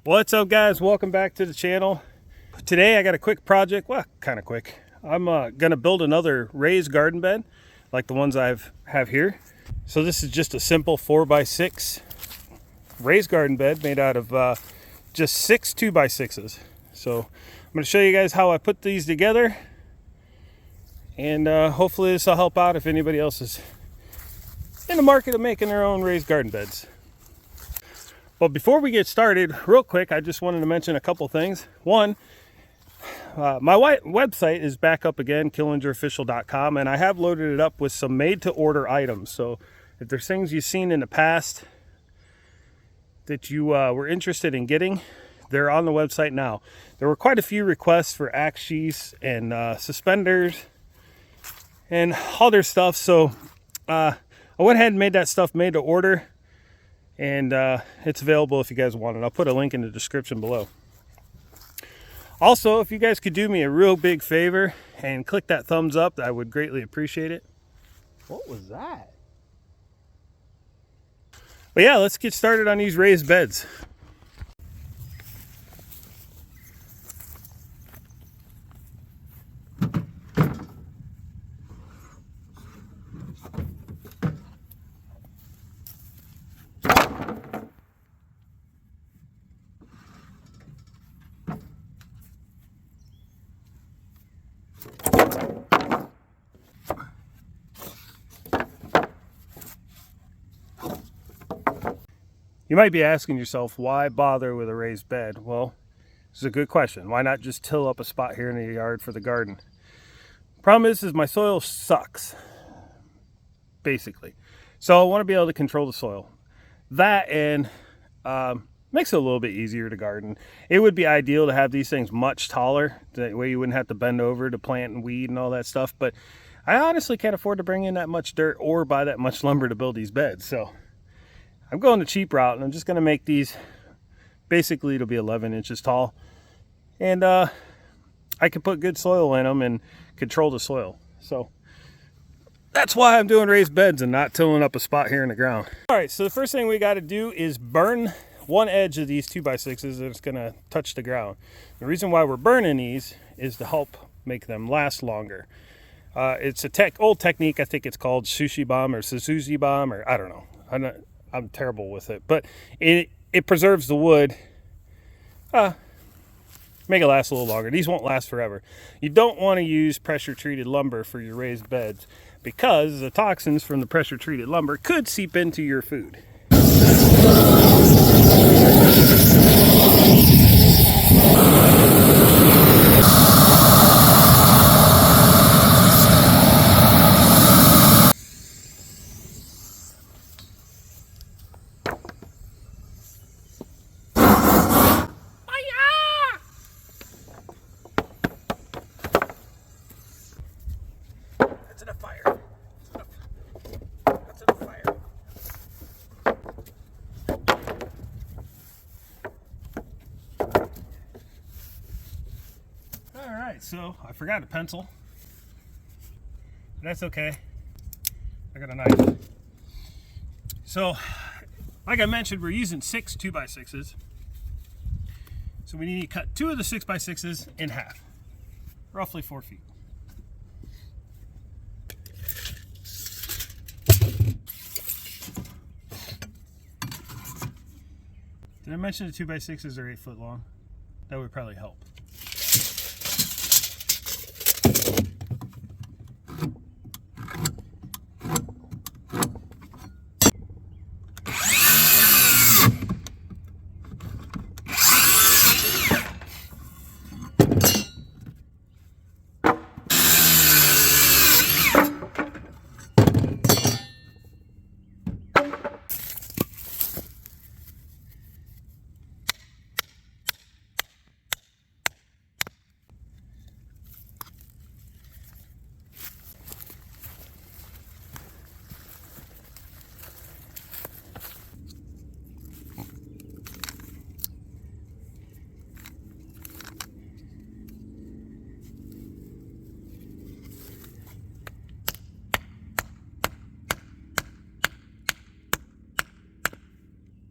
What's up, guys? Welcome back to the channel. Today I got a quick project. Well, kind of quick. I'm gonna build another raised garden bed like the ones I have here. So this is just a simple 4x6 raised garden bed made out of just 6 2x6s. So I'm gonna show you guys how I put these together, and hopefully this will help out if anybody else is in the market of making their own raised garden beds. But before we get started, real quick, I just wanted to mention a couple things. One, my website is back up again, killingerofficial.com, and I have loaded it up with some made-to-order items. So if there's things you've seen in the past that you were interested in getting, they're on the website now. There were quite a few requests for axe sheaths and suspenders and other stuff. So I went ahead and made that stuff made to order. And it's available if you guys want it. I'll put a link in the description below. Also, if you guys could do me a real big favor and click that thumbs up, I would greatly appreciate it. What was that? But yeah, let's get started on these raised beds. You might be asking yourself, why bother with a raised bed? Well, this is a good question. Why not just till up a spot here in the yard for the garden? Problem is my soil sucks, basically. So I want to be able to control the soil. That and makes it a little bit easier to garden. It would be ideal to have these things much taller. That way you wouldn't have to bend over to plant and weed and all that stuff. But I honestly can't afford to bring in that much dirt or buy that much lumber to build these beds. So I'm going the cheap route, and I'm just going to make these, basically it'll be 11 inches tall. And I can put good soil in them and control the soil. So that's why I'm doing raised beds and not tilling up a spot here in the ground. All right, so the first thing we got to do is burn one edge of these 2x6s that's going to touch the ground. The reason why we're burning these is to help make them last longer. It's a old technique. I think it's called sushi bomb or Suzuki bomb, or I don't know. I'm terrible with it, but it preserves the wood, make it last a little longer. These won't last forever. You don't want to use pressure treated lumber for your raised beds because the toxins from the pressure treated lumber could seep into your food. So I forgot a pencil. That's okay. I got a knife. So, like I mentioned, we're using 6 2x6s. So we need to cut 2 of the 6x6s in half, roughly 4 feet. Did I mention the 2x6s are 8 foot long? That would probably help.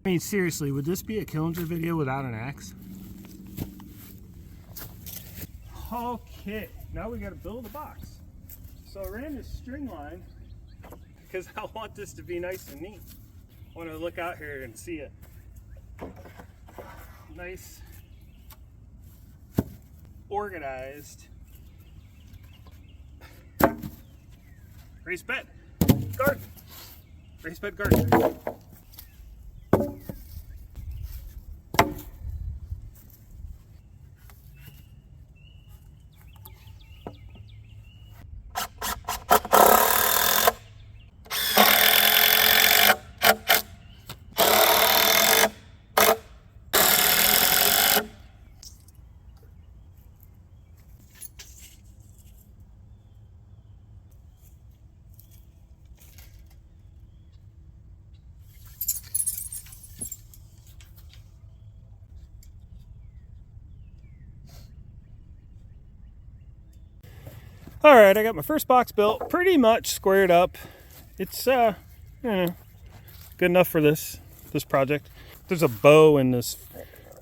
I mean, seriously, would this be a Killinger video without an axe? Okay, now we got to build a box. So I ran this string line because I want this to be nice and neat. I want to look out here and see it. Nice, organized raised bed garden. Raised bed garden. All right, I got my first box built, pretty much squared up. It's you know, good enough for this project. There's a bow in this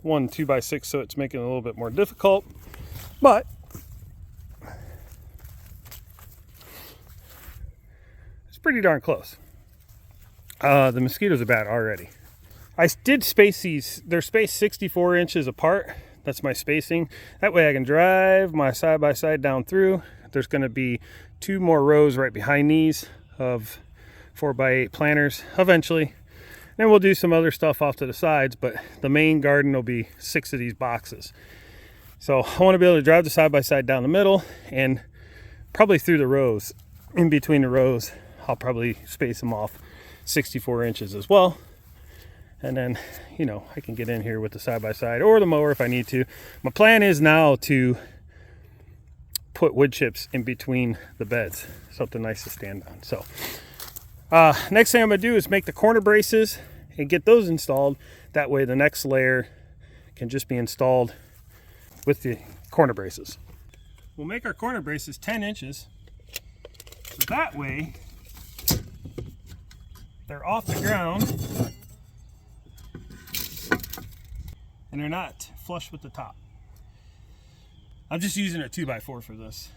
one 2x6, so it's making it a little bit more difficult, but it's pretty darn close. The mosquitoes are bad already. I did space these. They're spaced 64 inches apart. That's my spacing. That way I can drive my side-by-side down through. There's going to be 2 more rows right behind these of 4x8 planters eventually. Then we'll do some other stuff off to the sides, but the main garden will be 6 of these boxes. So I want to be able to drive the side-by-side down the middle and probably through the rows. In between the rows, I'll probably space them off 64 inches as well. And then, you know, I can get in here with the side-by-side or the mower if I need to. My plan is now to put wood chips in between the beds, something nice to stand on. So next thing I'm gonna do is make the corner braces and get those installed. That way the next layer can just be installed with the corner braces. We'll make our corner braces 10 inches. So that way they're off the ground and they're not flush with the top. I'm just using a 2x4 for this.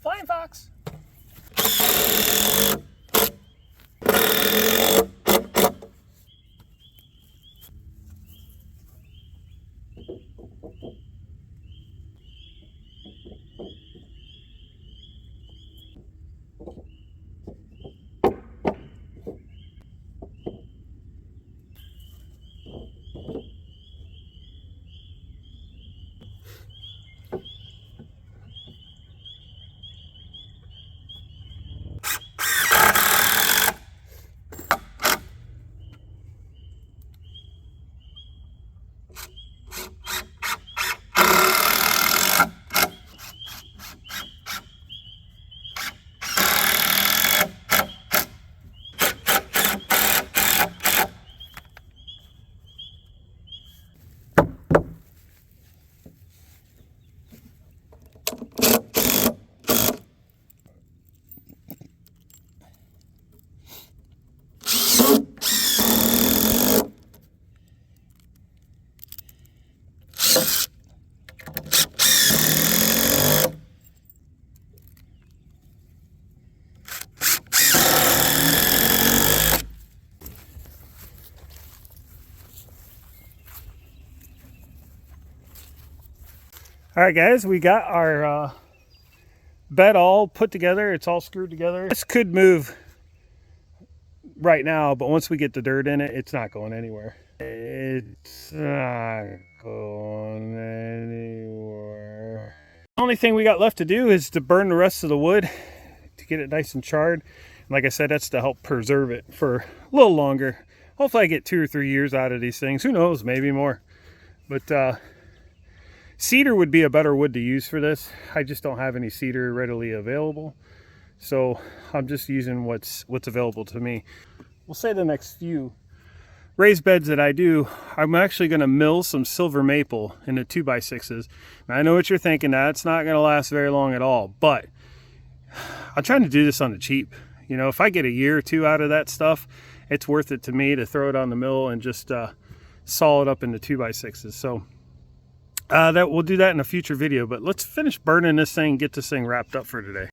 Flying fox. All right, guys, we got our bed all put together. It's all screwed together. This could move right now, but once we get the dirt in it, it's not going anywhere. It's not going anywhere. The only thing we got left to do is to burn the rest of the wood to get it nice and charred. And like I said, that's to help preserve it for a little longer. Hopefully I get 2 or 3 years out of these things. Who knows, maybe more. But Cedar would be a better wood to use for this. I just don't have any cedar readily available, so I'm just using what's available to me. We'll say the next few raised beds that I do, I'm actually going to mill some silver maple into 2x6s. Now, I know what you're thinking, that's not going to last very long at all, but I'm trying to do this on the cheap. You know, if I get a year or two out of that stuff, it's worth it to me to throw it on the mill and just saw it up into 2x6s. So that we'll do that in a future video, but let's finish burning this thing, get this thing wrapped up for today.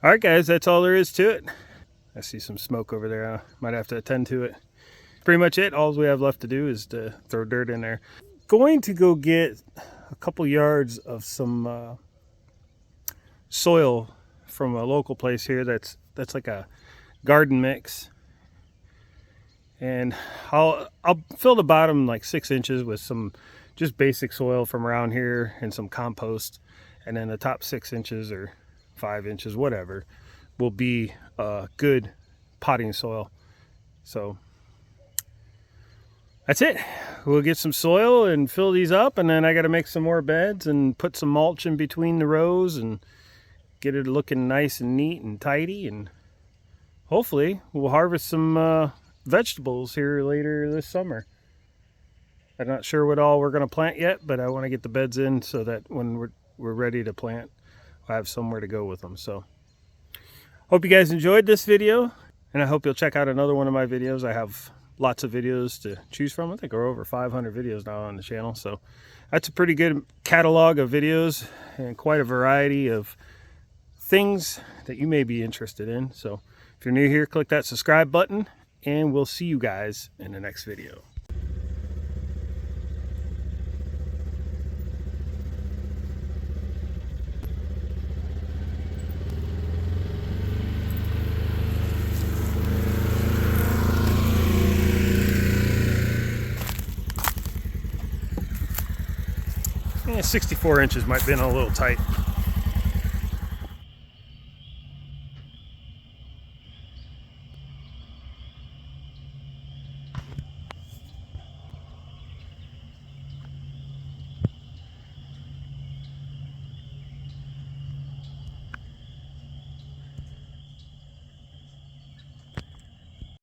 All right, guys, that's all there is to it. I see some smoke over there. I might have to attend to it. Pretty much it. All we have left to do is to throw dirt in there. Going to go get a couple yards of some soil from a local place here that's like a garden mix. And I'll fill the bottom like 6 inches with some just basic soil from around here and some compost. And then the top 6 inches or 5 inches, whatever, will be good potting soil. So that's it. We'll get some soil and fill these up, and then I got to make some more beds and put some mulch in between the rows and get it looking nice and neat and tidy, and hopefully we'll harvest some vegetables here later this summer. I'm not sure what all we're going to plant yet, but I want to get the beds in so that when we're ready to plant, I have somewhere to go with them. So hope you guys enjoyed this video, and I hope you'll check out another one of my videos. I have lots of videos to choose from. I think we're over 500 videos now on the channel, so that's a pretty good catalog of videos and quite a variety of things that you may be interested in. So if you're new here, click that subscribe button, and we'll see you guys in the next video. Yeah, 64 inches might have been a little tight.